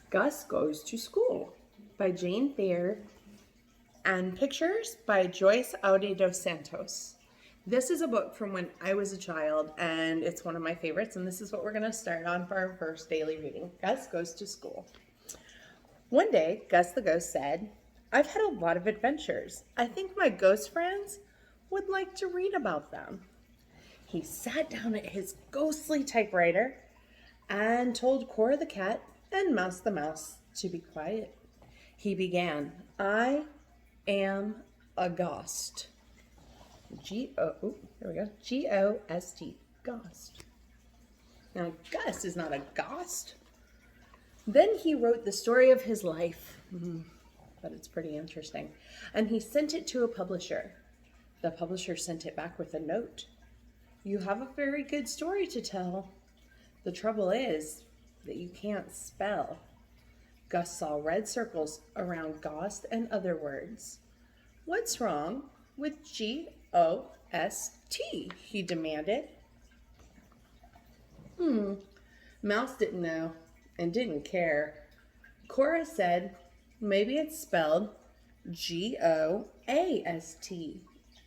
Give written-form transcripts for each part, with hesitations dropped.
Gus Goes to School by Jane Fair and pictures by Joyce Aude dos Santos. This is a book from when I was a child, and it's one of my favorites, and this is what we're going to start on for our first daily reading. Gus Goes to School. One day, Gus the Ghost said, "I've had a lot of adventures. I think my ghost friends would like to read about them." He sat down at his ghostly typewriter and told Cora the cat and Mouse the mouse to be quiet. He began, "I am a ghost." G-O-S-T, ghost. Now, Gus is not a ghost. Then he wrote the story of his life, but it's pretty interesting, and he sent it to a publisher. The publisher sent it back with a note. "You have a very good story to tell. The trouble is that you can't spell." Gus saw red circles around ghost and other words. "What's wrong with G-O-S-T?" he demanded. Mouse didn't know and didn't care. Cora said, "Maybe it's spelled G-O-A-S-T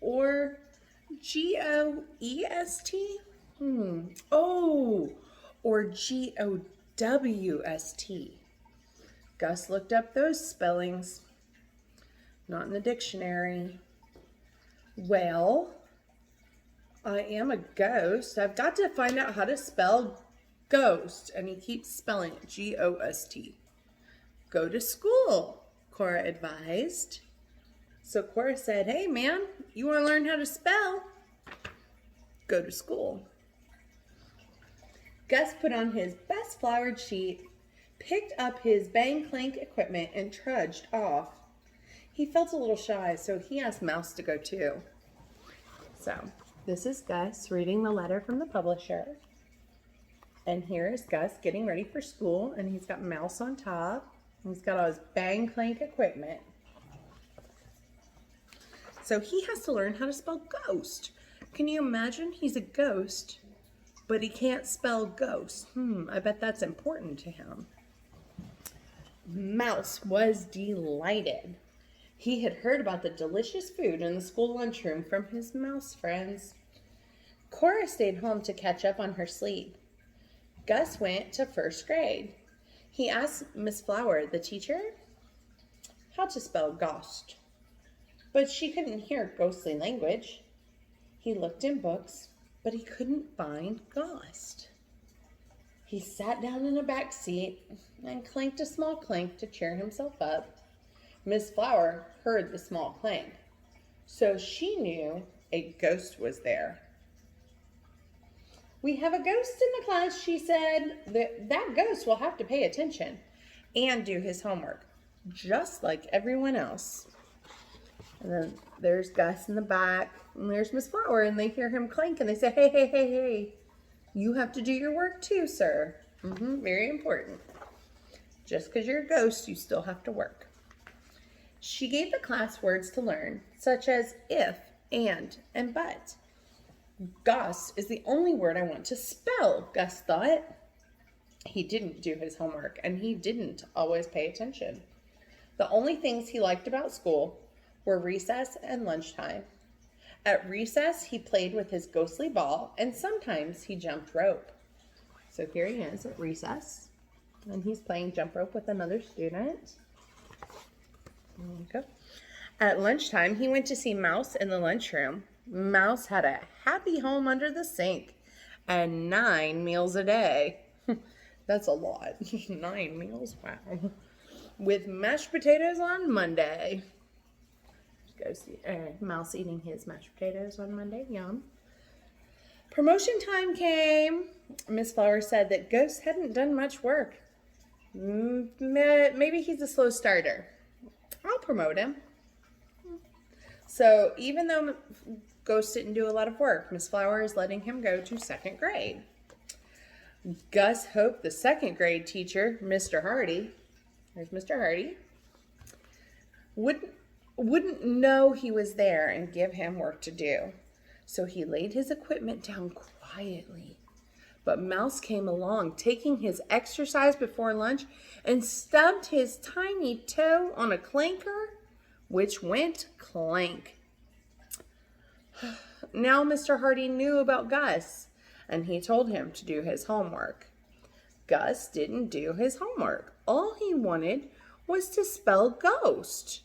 or G-O-E-S-T? Oh, or G-O-W-S-T. Gus looked up those spellings. Not in the dictionary. "Well, I am a ghost. I've got to find out how to spell ghost." And he keeps spelling it, G-O-S-T. "Go to school," Cora advised. So Cora said, "Hey, man, you want to learn how to spell? Go to school." Gus put on his best flowered sheet, picked up his bang clank equipment, and trudged off. He felt a little shy, so he asked Mouse to go too. So this is Gus reading the letter from the publisher. And here is Gus getting ready for school, and he's got Mouse on top. He's got all his bang clank equipment. So he has to learn how to spell ghost. Can you imagine? He's a ghost, but he can't spell ghost. I bet that's important to him. Mouse was delighted. He had heard about the delicious food in the school lunchroom from his mouse friends. Cora stayed home to catch up on her sleep. Gus went to first grade. He asked Miss Flower, the teacher, how to spell ghost, but she couldn't hear ghostly language. He looked in books, but he couldn't find ghost. He sat down in a back seat and clanked a small clank to cheer himself up. Miss Flower heard the small clank, so she knew a ghost was there. "We have a ghost in the class," she said. That ghost will have to pay attention and do his homework, just like everyone else." And then there's Gus in the back, and there's Miss Flower, and they hear him clank, and they say, hey, you have to do your work too, sir. Very important. Just because you're a ghost, you still have to work. She gave the class words to learn, such as if, and but. "Gus is the only word I want to spell," Gus thought. He didn't do his homework, and he didn't always pay attention. The only things he liked about school were recess and lunchtime. At recess, he played with his ghostly ball, and sometimes he jumped rope. So here he is at recess, and he's playing jump rope with another student. Okay. At lunchtime, he went to see Mouse in the lunchroom. Mouse had a happy home under the sink and 9 meals a day. That's a lot. 9 meals, wow. With mashed potatoes on Monday. Mouse eating his mashed potatoes on Monday, yum. Promotion time came. Miss Flower said that Ghost hadn't done much work. Maybe he's a slow starter. I'll promote him. So even though Ghost didn't do a lot of work, Miss Flower is letting him go to second grade. Gus hoped the second grade teacher, Mr. Hardy, there's Mr. Hardy, wouldn't know he was there and give him work to do. So he laid his equipment down quietly. But Mouse came along, taking his exercise before lunch, and stubbed his tiny toe on a clanker, which went clank. Now Mr. Hardy knew about Gus, and he told him to do his homework. Gus didn't do his homework. All he wanted was to spell ghost.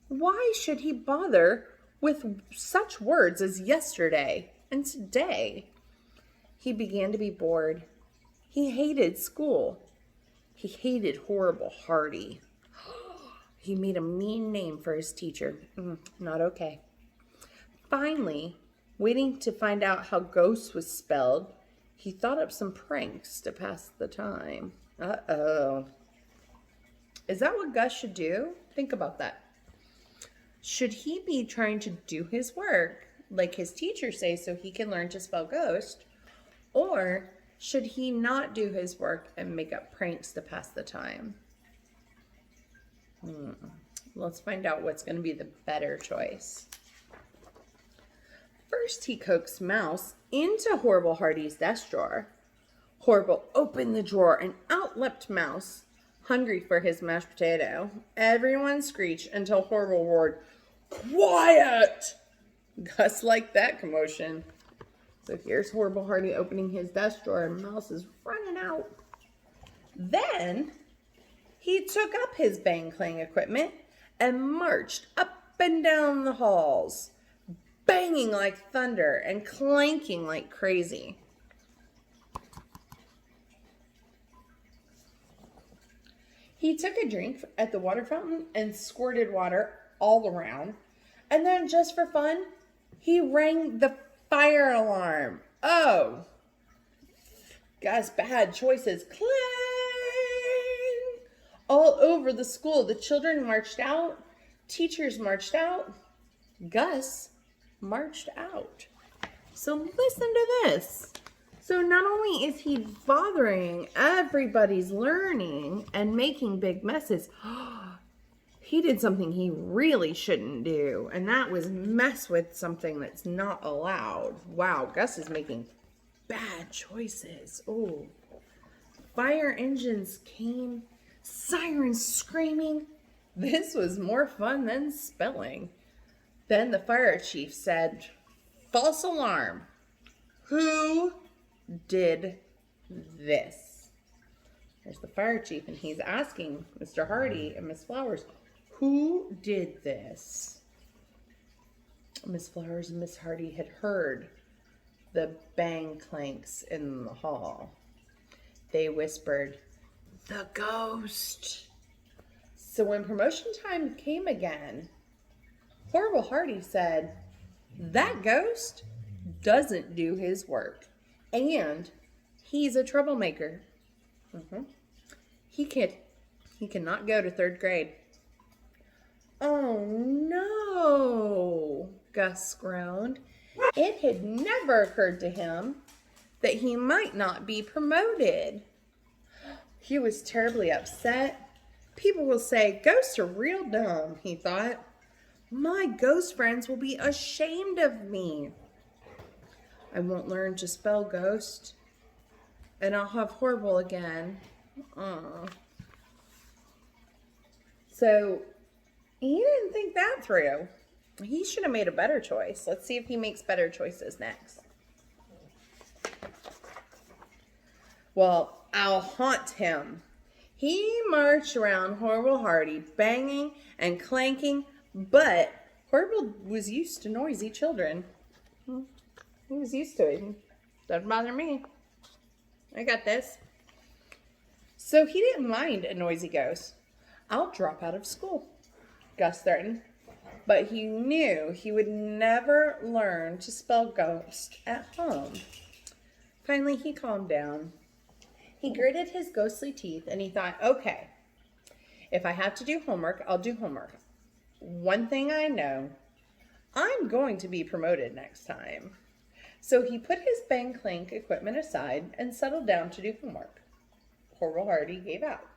Why should he bother with such words as yesterday and today? He began to be bored. He hated school. He hated Horrible Hardy. He made a mean name for his teacher. Not okay. Finally, waiting to find out how ghost was spelled, he thought up some pranks to pass the time. Uh-oh. Is that what Gus should do? Think about that. Should he be trying to do his work, like his teacher says, so he can learn to spell ghost? Or should he not do his work and make up pranks to pass the time? Let's find out what's going to be the better choice. First, he coaxed Mouse into Horrible Hardy's desk drawer. Horrible opened the drawer and out leapt Mouse, hungry for his mashed potato. Everyone screeched until Horrible roared, "Quiet!" Gus liked that commotion. So here's Horrible Hardy opening his desk drawer and Mouse is running out. Then he took up his bang clang equipment and marched up and down the halls, banging like thunder and clanking like crazy. He took a drink at the water fountain and squirted water all around. And then, just for fun, he rang the fire alarm. Oh, Gus, bad choices. Clang! All over the school, the children marched out. Teachers marched out. Gus marched out. So listen to this. So not only is he bothering everybody's learning and making big messes, he did something he really shouldn't do, and that was mess with something that's not allowed. Wow, Gus is making bad choices. Oh, fire engines came, sirens screaming. This was more fun than spelling. Then the fire chief said, "False alarm. Who did this?" There's the fire chief, and he's asking Mr. Hardy and Miss Flowers, who did this? Miss Flowers and Miss Hardy had heard the bang clanks in the hall. They whispered, "The ghost." So when promotion time came again, Horrible Hardy said, "That ghost doesn't do his work. And he's a troublemaker. He cannot go to 3rd grade." Oh no, Gus groaned. It had never occurred to him that he might not be promoted. He was terribly upset. People will say, "Ghosts are real dumb," he thought. "My ghost friends will be ashamed of me. I won't learn to spell ghost, and I'll have Horrible again." So he didn't think that through. He should have made a better choice. Let's see if he makes better choices next. Well, I'll haunt him. He marched around Horrible Hardy, banging and clanking, but Horrible was used to noisy children. He was used to it. Doesn't bother me. I got this. So he didn't mind a noisy ghost. "I'll drop out of school," Gus threatened. But he knew he would never learn to spell ghost at home. Finally, he calmed down. He gritted his ghostly teeth and he thought, okay, if I have to do homework, I'll do homework. One thing I know, I'm going to be promoted next time. So he put his bang clank equipment aside and settled down to do homework. Horrible Hardy gave out.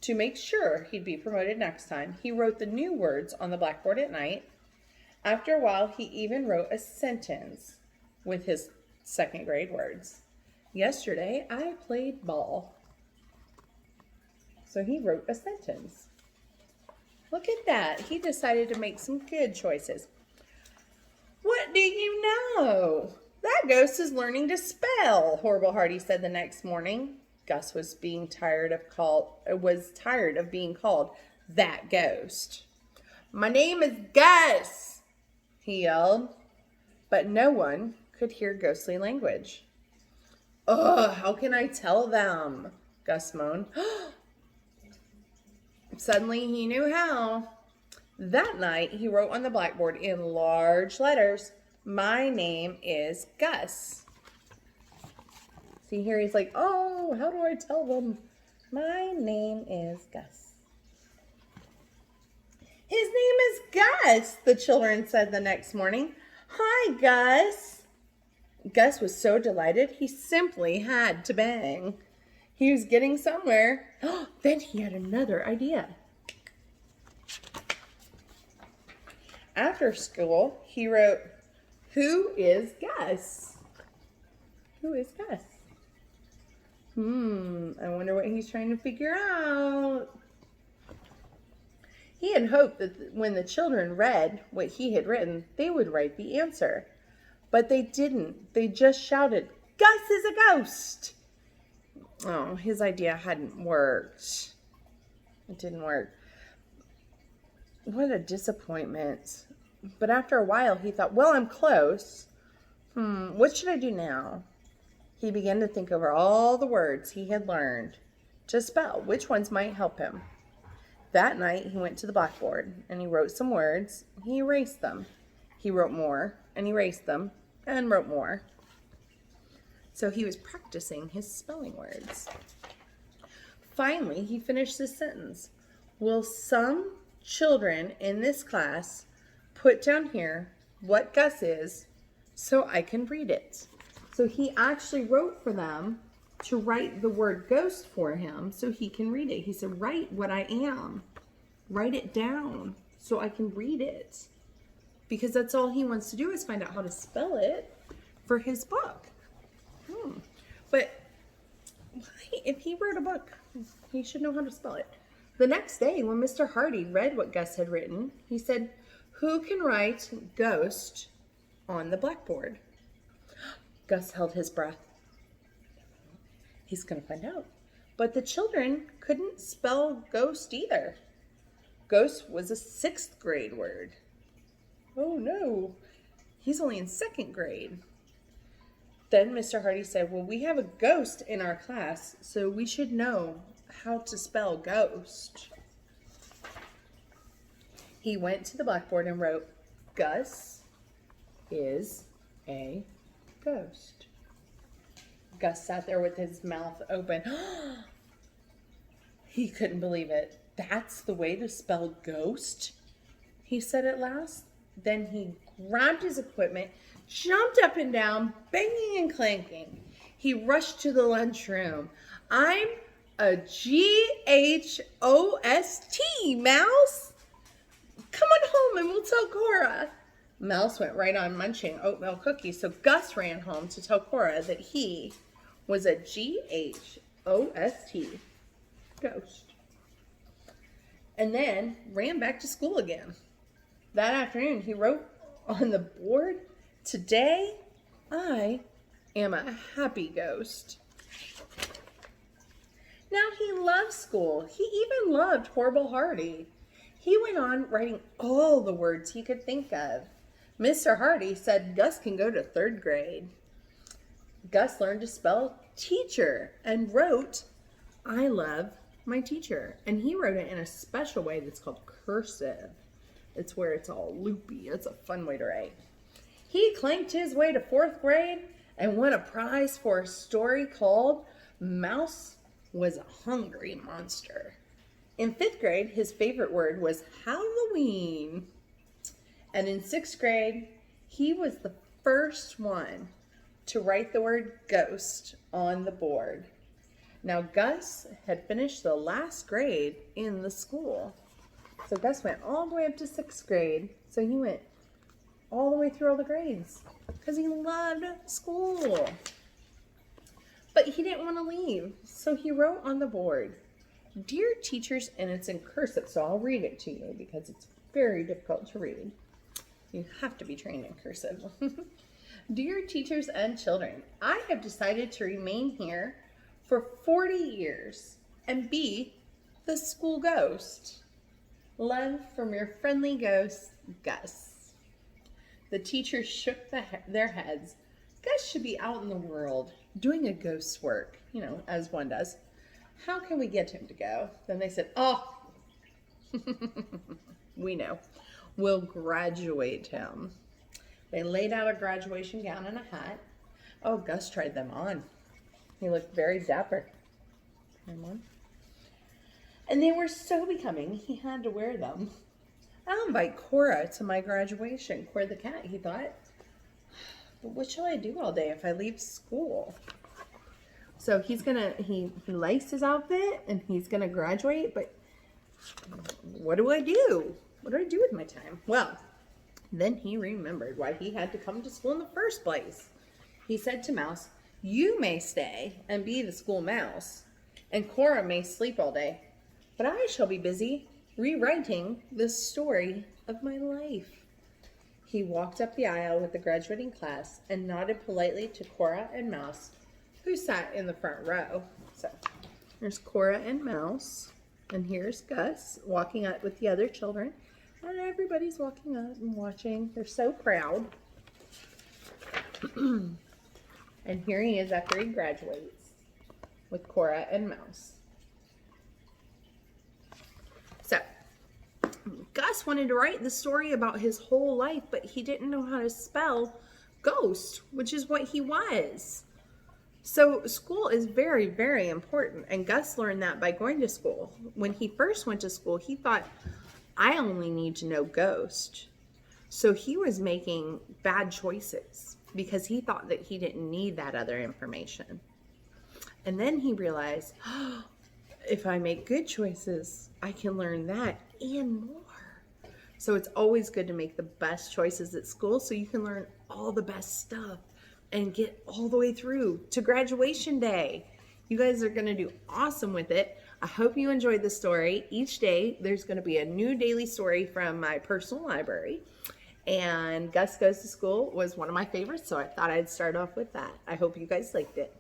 To make sure he'd be promoted next time, he wrote the new words on the blackboard at night. After a while, he even wrote a sentence with his 2nd grade words. Yesterday, I played ball. So he wrote a sentence. Look at that. He decided to make some good choices. What do you know? That ghost is learning to spell, Horrible Hardy said the next morning. Gus was tired of being called that ghost. My name is Gus, he yelled, but no one could hear ghostly language. Ugh, how can I tell them? Gus moaned. Suddenly he knew how. That night he wrote on the blackboard in large letters, my name is Gus. See here, he's like, oh, how do I tell them? My name is Gus. His name is Gus, the children said the next morning. Hi, Gus. Gus was so delighted, he simply had to bang. He was getting somewhere. Then he had another idea. After school, he wrote, who is Gus? Who is Gus? I wonder what he's trying to figure out. He had hoped that when the children read what he had written, they would write the answer. But they didn't. They just shouted, Gus is a ghost. Oh, his idea hadn't worked. It didn't work. What a disappointment. But after a while, he thought, well, I'm close. What should I do now? He began to think over all the words he had learned to spell, which ones might help him. That night, he went to the blackboard and he wrote some words. He erased them. He wrote more and erased them and wrote more. So he was practicing his spelling words. Finally, he finished this sentence. Will some children in this class put down here what Gus is so I can read it? So he actually wrote for them to write the word ghost for him so he can read it. He said, write what I am. Write it down so I can read it. Because that's all he wants to do is find out how to spell it for his book. But if he wrote a book, he should know how to spell it. The next day, when Mr. Hardy read what Gus had written, he said, who can write ghost on the blackboard? Gus held his breath. He's going to find out. But the children couldn't spell ghost either. Ghost was a 6th grade word. Oh no, he's only in 2nd grade. Then Mr. Hardy said, well, we have a ghost in our class, so we should know how to spell ghost. He went to the blackboard and wrote, Gus is a ghost. Gus sat there with his mouth open. He couldn't believe it. That's the way to spell ghost, he said at last. Then he grabbed his equipment, jumped up and down, banging and clanking. He rushed to the lunchroom. I'm a GHOST, Mouse. Come on home and we'll tell Cora. Mouse went right on munching oatmeal cookies, so Gus ran home to tell Cora that he was a GHOST, ghost. And then ran back to school again. That afternoon, he wrote on the board, today, I am a happy ghost. Now he loved school. He even loved Horrible Hardy. He went on writing all the words he could think of. Mr. Hardy said Gus can go to 3rd grade. Gus learned to spell teacher and wrote, I love my teacher. And he wrote it in a special way that's called cursive. It's where it's all loopy. It's a fun way to write. He clanked his way to 4th grade and won a prize for a story called Mouse Was a Hungry Monster. In 5th grade, his favorite word was Halloween. And in 6th grade, he was the first one to write the word ghost on the board. Now, Gus had finished the last grade in the school. So Gus went all the way up to 6th grade. So he went all the way through all the grades because he loved school. But he didn't want to leave, so he wrote on the board, "Dear teachers," and it's in cursive, so I'll read it to you because it's very difficult to read. You have to be trained in cursive. "Dear teachers and children, I have decided to remain here for 40 years and be the school ghost. Love from your friendly ghost, Gus." The teachers shook their heads. Gus should be out in the world doing a ghost's work, as one does. How can we get him to go? Then they said, "Oh, we know. We'll graduate him." They laid out a graduation gown and a hat. Oh, Gus tried them on. He looked very dapper. Come on. And they were so becoming, he had to wear them. "I'll invite Cora to my graduation." Cora the cat, he thought. "But what shall I do all day if I leave school?" So he likes his outfit and he's gonna graduate, but what do I do? What do I do with my time? Well, then he remembered why he had to come to school in the first place. He said to Mouse, "You may stay and be the school mouse, and Cora may sleep all day, but I shall be busy rewriting the story of my life." He walked up the aisle with the graduating class and nodded politely to Cora and Mouse, who sat in the front row. So there's Cora and Mouse, and here's Gus walking up with the other children, and everybody's walking up and watching. They're so proud. And here he is after he graduates with Cora and Mouse. So Gus wanted to write the story about his whole life, but he didn't know how to spell ghost, which is what he was. So school is very, very important, and Gus learned that by going to school. When he first went to school, he thought, "I only need to know ghost." So he was making bad choices because he thought that he didn't need that other information. And then he realized, if I make good choices, I can learn that and more. So it's always good to make the best choices at school so you can learn all the best stuff and get all the way through to graduation day. You guys are going to do awesome with it. I hope you enjoyed the story. Each day there's going to be a new daily story from my personal library. And Gus Goes to School was one of my favorites, so I thought I'd start off with that. I hope you guys liked it.